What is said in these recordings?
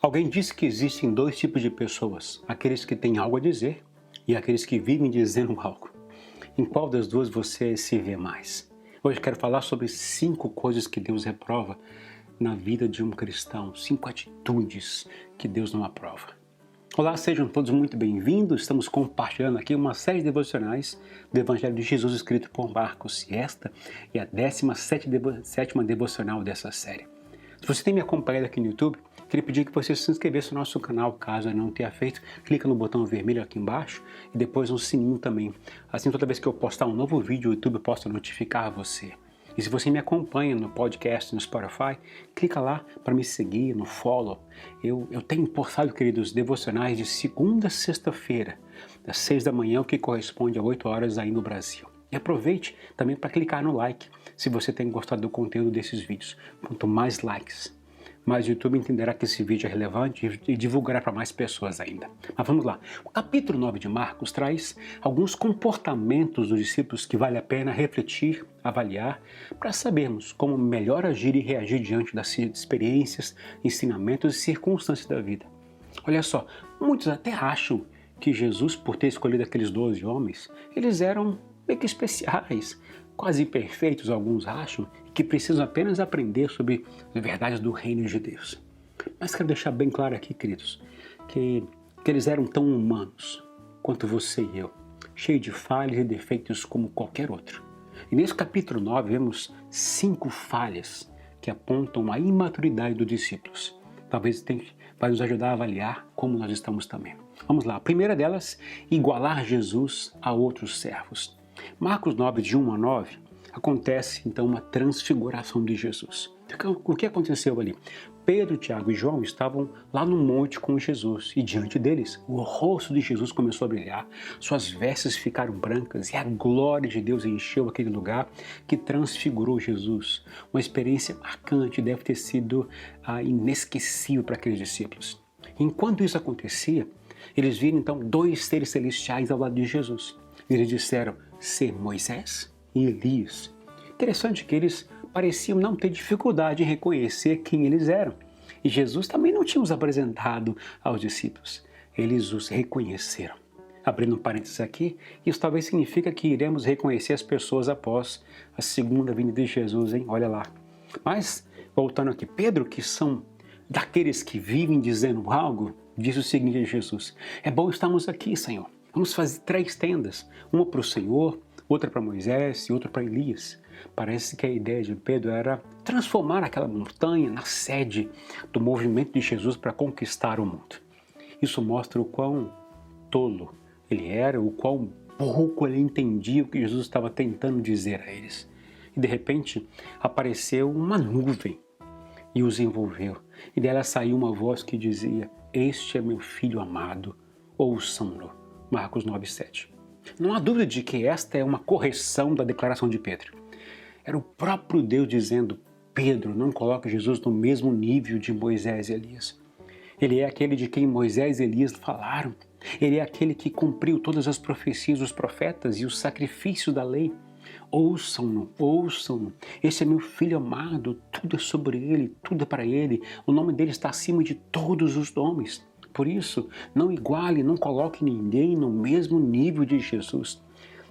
Alguém disse que existem dois tipos de pessoas, aqueles que têm algo a dizer e aqueles que vivem dizendo algo. Em qual das duas você se vê mais? Hoje quero falar sobre 5 coisas que Deus reprova na vida de um cristão, 5 atitudes que Deus não aprova. Olá, sejam todos muito bem-vindos. Estamos compartilhando aqui uma série de devocionais do Evangelho de Jesus escrito por Marcos. E esta é a 17ª devocional dessa série. Se você tem me acompanhado aqui no YouTube, queria pedir que você se inscrevesse no nosso canal, caso ainda não tenha feito. Clica no botão vermelho aqui embaixo e depois no sininho também. Assim, toda vez que eu postar um novo vídeo, o YouTube possa notificar você. E se você me acompanha no podcast, no Spotify, clica lá para me seguir, no follow. Eu tenho postado, queridos, devocionais de segunda a sexta-feira, das 6 da manhã, o que corresponde a 8 horas aí no Brasil. E aproveite também para clicar no like, se você tem gostado do conteúdo desses vídeos. Quanto mais likes, mais o YouTube entenderá que esse vídeo é relevante e divulgará para mais pessoas ainda. Mas vamos lá. O capítulo 9 de Marcos traz alguns comportamentos dos discípulos que vale a pena refletir, avaliar, para sabermos como melhor agir e reagir diante das experiências, ensinamentos e circunstâncias da vida. Olha só, muitos até acham que Jesus, por ter escolhido aqueles 12 homens, eles eram meio que especiais, quase perfeitos, alguns acham, que precisam apenas aprender sobre as verdades do reino de Deus. Mas quero deixar bem claro aqui, queridos, que eles eram tão humanos quanto você e eu, cheios de falhas e defeitos como qualquer outro. E nesse capítulo 9 vemos 5 falhas que apontam a imaturidade dos discípulos. Talvez vai nos ajudar a avaliar como nós estamos também. Vamos lá, a primeira delas, igualar Jesus a outros servos. Marcos 9, de 1 a 9, acontece então uma transfiguração de Jesus. O que aconteceu ali? Pedro, Tiago e João estavam lá no monte com Jesus e diante deles o rosto de Jesus começou a brilhar, suas vestes ficaram brancas e a glória de Deus encheu aquele lugar que transfigurou Jesus. Uma experiência marcante, deve ter sido inesquecível para aqueles discípulos. Enquanto isso acontecia, eles viram então 2 seres celestiais ao lado de Jesus. Eles disseram ser Moisés e Elias. Interessante que eles pareciam não ter dificuldade em reconhecer quem eles eram. E Jesus também não tinha os apresentado aos discípulos. Eles os reconheceram. Abrindo um parênteses aqui, isso talvez significa que iremos reconhecer as pessoas após a segunda vinda de Jesus, hein? Olha lá. Mas, voltando aqui, Pedro, que são daqueles que vivem dizendo algo, diz o seguinte a Jesus: é bom estarmos aqui, Senhor. Vamos fazer 3 tendas, uma para o Senhor, outra para Moisés e outra para Elias. Parece que a ideia de Pedro era transformar aquela montanha na sede do movimento de Jesus para conquistar o mundo. Isso mostra o quão tolo ele era, o quão pouco ele entendia o que Jesus estava tentando dizer a eles. E de repente apareceu uma nuvem e os envolveu. E dela saiu uma voz que dizia: este é meu filho amado, ouçam-no. Marcos 9:7. Não há dúvida de que esta é uma correção da declaração de Pedro. Era o próprio Deus dizendo: Pedro, não coloque Jesus no mesmo nível de Moisés e Elias. Ele é aquele de quem Moisés e Elias falaram. Ele é aquele que cumpriu todas as profecias dos profetas e os sacrifícios da lei. Ouçam-no, ouçam-no. Esse é meu filho amado, tudo é sobre ele, tudo é para ele. O nome dele está acima de todos os nomes. Por isso, não iguale, não coloque ninguém no mesmo nível de Jesus.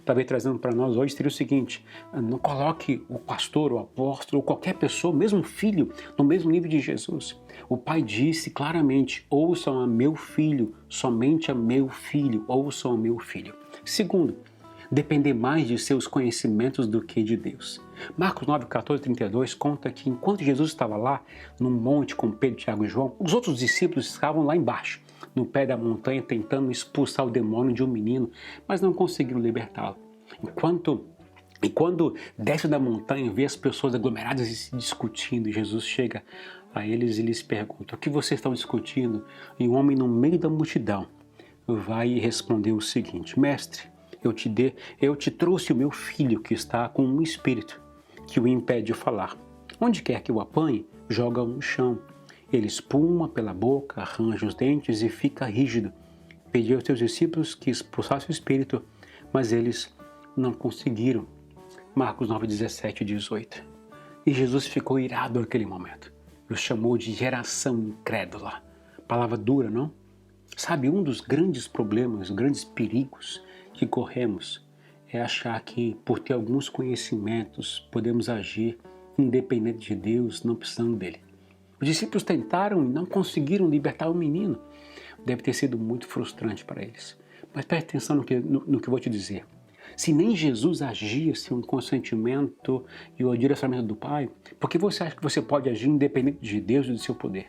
Talvez trazendo para nós hoje seria o seguinte: não coloque o pastor, o apóstolo, ou qualquer pessoa, mesmo filho, no mesmo nível de Jesus. O Pai disse claramente: ouçam a meu filho, somente a meu filho, ouçam a meu filho. Segundo, depender mais de seus conhecimentos do que de Deus. Marcos 9, 14, 32 conta que enquanto Jesus estava lá no monte com Pedro, Tiago e João, os outros discípulos estavam lá embaixo, no pé da montanha, tentando expulsar o demônio de um menino, mas não conseguiram libertá-lo. E quando desce da montanha, vê as pessoas aglomeradas e se discutindo, Jesus chega a eles e lhes pergunta: o que vocês estão discutindo? E um homem no meio da multidão vai responder o seguinte: mestre, eu te trouxe o meu filho que está com um espírito que o impede de falar. Onde quer que o apanhe, joga-o no chão. Ele espuma pela boca, arranja os dentes e fica rígido. Pediu aos seus discípulos que expulsassem o espírito, mas eles não conseguiram. Marcos 9, 17 e 18. E Jesus ficou irado naquele momento. Os chamou de geração incrédula. Palavra dura, não? Sabe, um dos grandes problemas, grandes perigos que corremos é achar que por ter alguns conhecimentos podemos agir independente de Deus, não precisando dele. Os discípulos tentaram e não conseguiram libertar o menino. Deve ter sido muito frustrante para eles. Mas preste atenção no que eu vou te dizer. Se nem Jesus agia sem um consentimento e o direcionamento do Pai, por que você acha que você pode agir independente de Deus e do seu poder?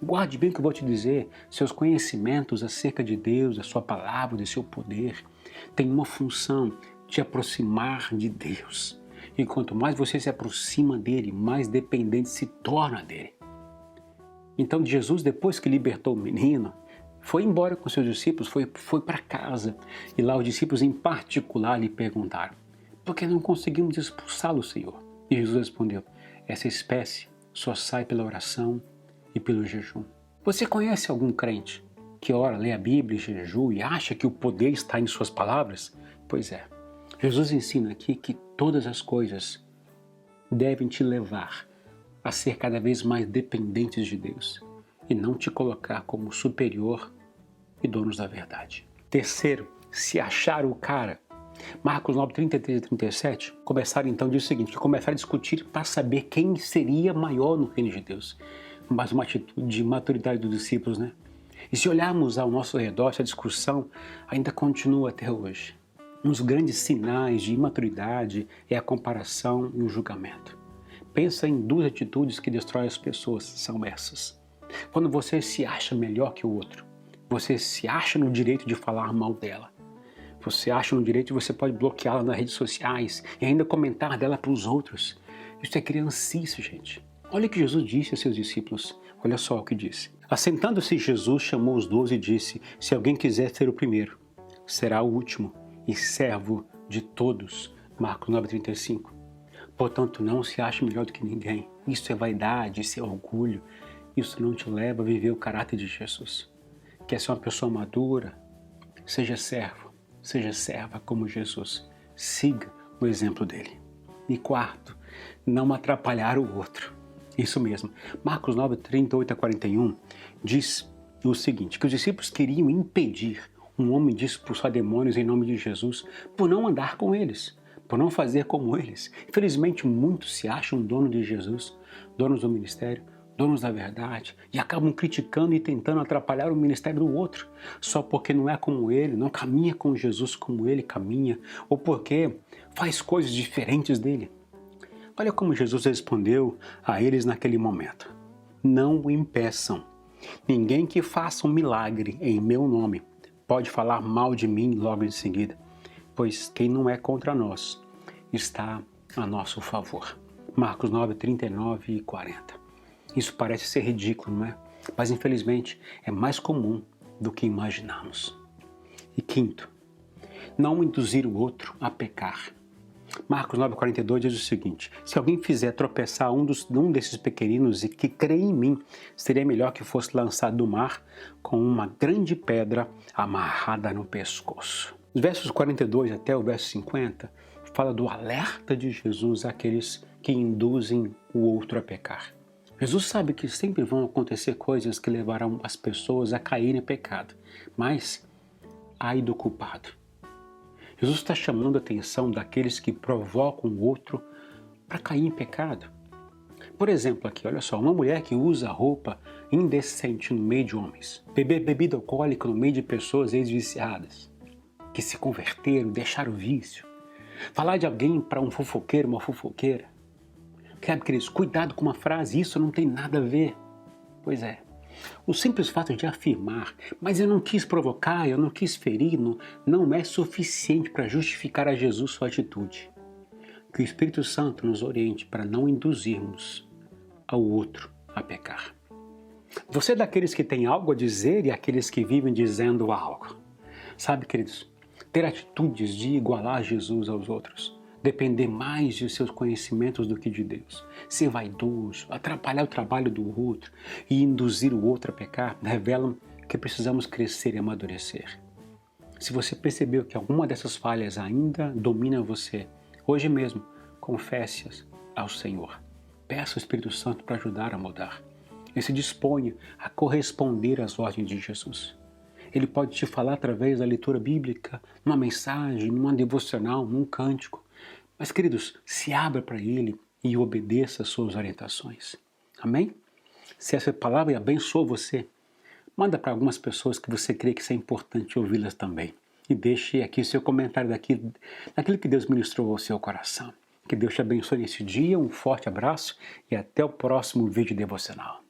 Guarde bem o que eu vou te dizer. Seus conhecimentos acerca de Deus, da sua palavra, do seu poder, têm uma função de aproximar de Deus. E quanto mais você se aproxima dele, mais dependente se torna dele. Então Jesus, depois que libertou o menino, foi embora com seus discípulos, foi para casa. E lá os discípulos em particular lhe perguntaram: por que não conseguimos expulsá-lo, Senhor? E Jesus respondeu: essa espécie só sai pela oração e pelo jejum. Você conhece algum crente que ora, lê a Bíblia e jejum e acha que o poder está em suas palavras? Pois é. Jesus ensina aqui que todas as coisas devem te levar a ser cada vez mais dependentes de Deus e não te colocar como superior e donos da verdade. Terceiro, se achar o cara. Marcos 9, 33 e 37 começaram então diz o seguinte, que começaram a discutir para saber quem seria maior no reino de Deus. Mas uma atitude de maturidade dos discípulos, né? E se olharmos ao nosso redor, essa discussão ainda continua até hoje. Um dos grandes sinais de imaturidade é a comparação e o julgamento. Pensa em duas atitudes que destroem as pessoas, são essas. Quando você se acha melhor que o outro, você se acha no direito de falar mal dela. Você acha no direito de você pode bloqueá-la nas redes sociais e ainda comentar dela para os outros. Isso é criancice, gente. Olha o que Jesus disse a seus discípulos. Olha só o que disse. Assentando-se, Jesus chamou os 12 e disse: se alguém quiser ser o primeiro, será o último e servo de todos. Marcos 9,35. Portanto, não se ache melhor do que ninguém. Isso é vaidade, isso é orgulho. Isso não te leva a viver o caráter de Jesus. Quer ser uma pessoa madura? Seja servo, seja serva como Jesus. Siga o exemplo dele. E quarto, não atrapalhar o outro. Isso mesmo. Marcos 9, 38 a 41 diz o seguinte, que os discípulos queriam impedir um homem de expulsar demônios em nome de Jesus por não andar com eles, por não fazer como eles. Infelizmente, muitos se acham donos de Jesus, donos do ministério, donos da verdade e acabam criticando e tentando atrapalhar o ministério do outro só porque não é como ele, não caminha com Jesus como ele caminha ou porque faz coisas diferentes dele. Olha como Jesus respondeu a eles naquele momento. Não o impeçam. Ninguém que faça um milagre em meu nome pode falar mal de mim logo em seguida, pois quem não é contra nós está a nosso favor. Marcos 9, 39 e 40. Isso parece ser ridículo, não é? Mas infelizmente é mais comum do que imaginamos. E quinto, não induzir o outro a pecar. Marcos 9,42 diz o seguinte, se alguém fizer tropeçar um desses pequeninos e que crê em mim, seria melhor que fosse lançado no mar com uma grande pedra amarrada no pescoço. Os versos 42 até o verso 50 fala do alerta de Jesus àqueles que induzem o outro a pecar. Jesus sabe que sempre vão acontecer coisas que levarão as pessoas a caírem em pecado, mas ai do culpado. Jesus está chamando a atenção daqueles que provocam o outro para cair em pecado. Por exemplo, aqui, olha só, uma mulher que usa roupa indecente no meio de homens, beber bebida alcoólica no meio de pessoas ex-viciadas, que se converteram, deixaram o vício, falar de alguém para um fofoqueiro, uma fofoqueira. Sabe, queridos, cuidado com uma frase, isso não tem nada a ver. Pois é. O simples fato de afirmar, mas eu não quis provocar, eu não quis ferir, não é suficiente para justificar a Jesus sua atitude. Que o Espírito Santo nos oriente para não induzirmos ao outro a pecar. Você é daqueles que tem algo a dizer e aqueles que vivem dizendo algo. Sabe, queridos, ter atitudes de igualar Jesus aos outros, depender mais de seus conhecimentos do que de Deus, ser vaidoso, atrapalhar o trabalho do outro e induzir o outro a pecar, revelam que precisamos crescer e amadurecer. Se você percebeu que alguma dessas falhas ainda domina você, hoje mesmo, confesse-as ao Senhor. Peça ao Espírito Santo para ajudar a mudar. Ele se disponha a corresponder às ordens de Jesus. Ele pode te falar através da leitura bíblica, numa mensagem, numa devocional, num cântico. Mas, queridos, se abra para Ele e obedeça às suas orientações. Amém? Se essa palavra abençoou você, manda para algumas pessoas que você crê que isso é importante ouvi-las também. E deixe aqui seu comentário daquilo que Deus ministrou ao seu coração. Que Deus te abençoe nesse dia, um forte abraço e até o próximo vídeo devocional.